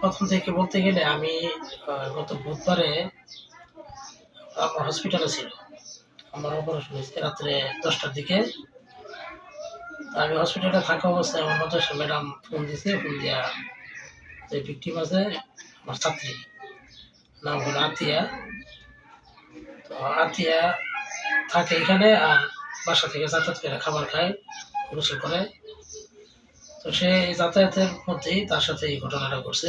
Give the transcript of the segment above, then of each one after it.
প্রথম থেকে বলতে গেলে আমি গত বুধবারে আমার হসপিটালে ছিল। আমার অপারেশন হয়েছে রাত্রে 10টার দিকে। আমি হসপিটালে থাকা অবস্থায় আমার মাদ্রাসার ম্যাডাম ফোন দিছে। ফোন দিয়া যে ভিকটিম আছে আমার ছাত্রী, নাম হলো আতিয়া। তো আতিয়া থাকে এখানে আর বাসা থেকে যাতায়াত করে খাবার খায়, গোসল করে। তো সে এই যাতায়াতের মধ্যেই তার সাথে এই ঘটনাটা ঘটছে।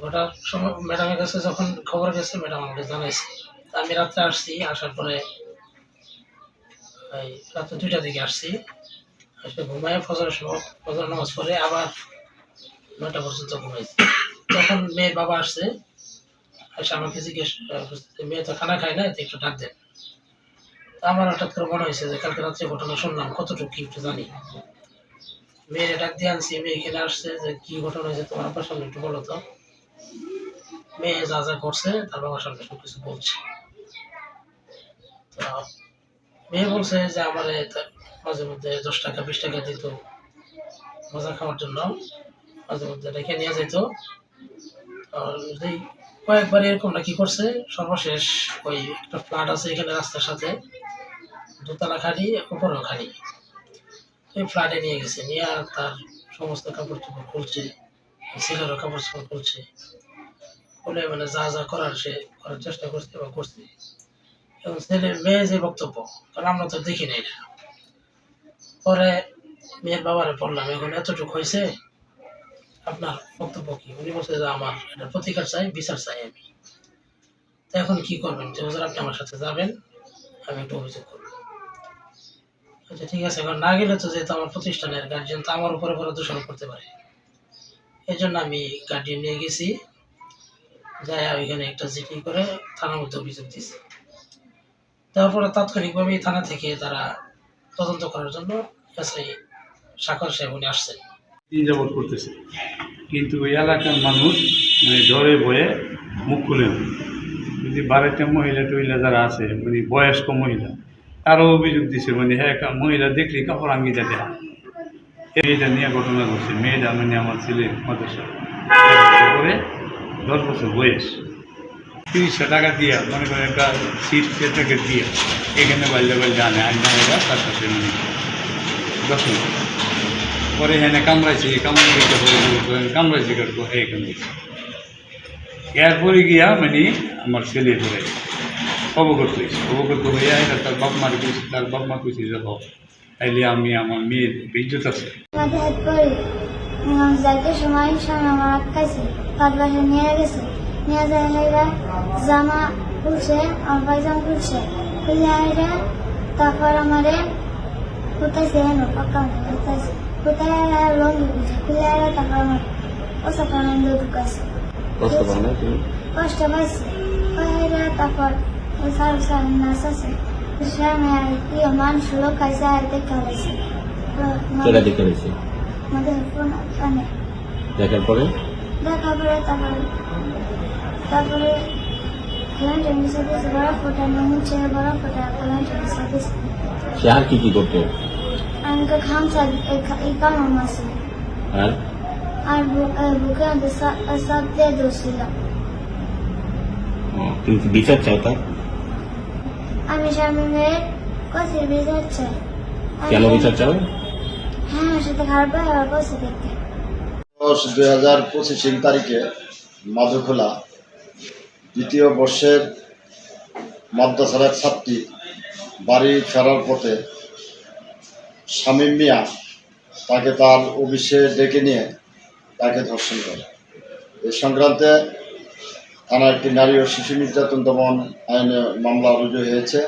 ঘটার সময় ম্যাডামের কাছে যখন খবর গেছে, ম্যাডাম আমাকে জানাইছে। তা আমি রাত্রে আসছি, আসার পরে এই রাত্রে 2টার দিকে আসছি। আসলে ঘুমায় ফজরের সময় ফজর নামাজ পড়ে আবার 9টা পর্যন্ত ঘুমাইছি। তখন মেয়ের বাবা আসছে, এসে আমাকে জিজ্ঞেস করছে যে, মেয়ে তো খানা খায় না, তো একটু ডাক দেন। তা আমার হঠাৎ করে মনে হয়েছে যে কালকে রাত্রে ঘটনা শুনলাম, কতটুকু কি একটু জানি। মেয়ের ডাক দিয়ে আনছি, মেয়ে এখানে আসছে যে কি ঘটনা হয়েছে তোমার আব্বার সামনে একটু বলো তো। মেয়ে যা যা করছে তার বাবার সামনে সবকিছু বলছে। তো মেয়ে বলছে যে আমার মাঝে মধ্যে 10 টাকা 20 টাকা দিত মজা খাওয়ার জন্য, মাঝে মধ্যে রেখে নিয়ে যেত। আর এই কয়েকবার এরকম নাকি করছে। সর্বশেষ ওই একটা ফ্ল্যাট আছে এখানে রাস্তার সাথে, দোতলা খালি, উপরেও খালি। ওই ফ্ল্যাটে নিয়ে গেছে, নিয়ে তার সমস্ত কাপড় চোপড় খুলছে, ছেলেরও কাপড় চোপড় খুলছে, খুলে মানে যা যা করার সে করার চেষ্টা করছে বা করছে। এবং ছেলে মেয়ে যে বক্তব্য, কারণ আমরা তো দেখি নাই না। পরে মেয়ের বাবারে বললাম, এখন এতটুকু হয়েছে, আপনার বক্তব্য কি? উনি বলছে যে আমার এটা প্রতিকার চাই, বিচার চাই আমি। তো এখন কি করবেন? যে হুজুর আপনি আমার সাথে যাবেন, আমি একটু অভিযোগ করবো। আচ্ছা ঠিক আছে, এখন না গেলে তো যেহেতু আমার প্রতিষ্ঠানের গার্জিয়ান, তো আমার উপরে পরে দোষারোপ করতে পারে। এই জন্য আমি গার্ডিয়ান নিয়ে গেছি, যাই ওইখানে একটা জিডি করে থানার মধ্যে অভিযোগ দিয়েছি। তারপরে তাৎক্ষণিকভাবেই থানা থেকে তারা তদন্ত করার জন্য এসআই সাক্ষর সাহেব উনি আসছেন। যাবত করতেছে, কিন্তু ওই এলাকার মানুষ মানে ডরে ভয়ে মুখ খুলে না। যদি বাড়িতে মহিলা টহিলা যারা আছে মানে বয়স্ক মহিলা, তারও অভিযোগ দিছে মানে হ্যাঁ মহিলা দেখলে কাপড় আঙ্গিটা দেয়া। মেয়েটা নিয়ে ঘটনা ঘটছে, মেয়েটা মানে আমার ছেলে মাদ্রাসা করে 10 বছর বয়স, 30 টাকা দিয়া মনে করেন একটা সিট প্যাকেট দিয়ে এখানে বাল্যা বাল্যা আনে আইনা তার কাছে মানে 10 মিনিট পরে হ্যাঁ কামড়াইছে, কামড়াইছে কাটবো এইখান থেকে। এরপরে গিয়া মানে আমার ছেলে ধরে অবগত হয়েছে, অবগত হইয়া এটা তার বাপ মার কইছে, তার বাপ মা কইছে যে তাইলে আমি আমার মেয়ের ইজ্জত আছে। যাইতে সময় আমার আটকাইছে, তার বাসা নিয়ে গেছে, নিয়ে যায় জামা খুলছে, আমার পায়জামা খুলছে, খুলে তারপর আমারে কোথাইছে পাক্কা কোথাইছে, কোথায় লঙ্গি খুলছে, খুলে তারপর আমার ওসব আনন্দ ঢুকাইছে, কষ্ট পাইছে। তারপর সার নাচ আছে, মানুষ লোক খাইছে আর দেখা হয়েছে আমাদের ফোন কানে দেখার পরে দেখার পরে তারপরে বড় ফোটা মুছে বড় ফোটা সে আর কি করতো? আমি তো খামসা এই কামাম আছে আর বুকে সব দিয়ে দোষিলাম। তুমি বিচার চাও তার? আমি স্বামী মেয়ের কোথায় বিচার চাই। কেন বিচার চাও? হ্যাঁ আমার সাথে খারাপ ব্যবহার করছে দেখতে। 10/2025 তারিখে মাধুখোলা দ্বিতীয় বর্ষের মাদ্রাসার এক ছাত্রী বাড়ি ফেরার পথে শামীম মিয়া তাকে তার অফিসে ডেকে নিয়ে তাকে ধর্ষণ করে। এই সংক্রান্তে থানায় একটি নারী ও শিশু নির্যাতন দমন আইনে মামলা রুজু হয়েছে।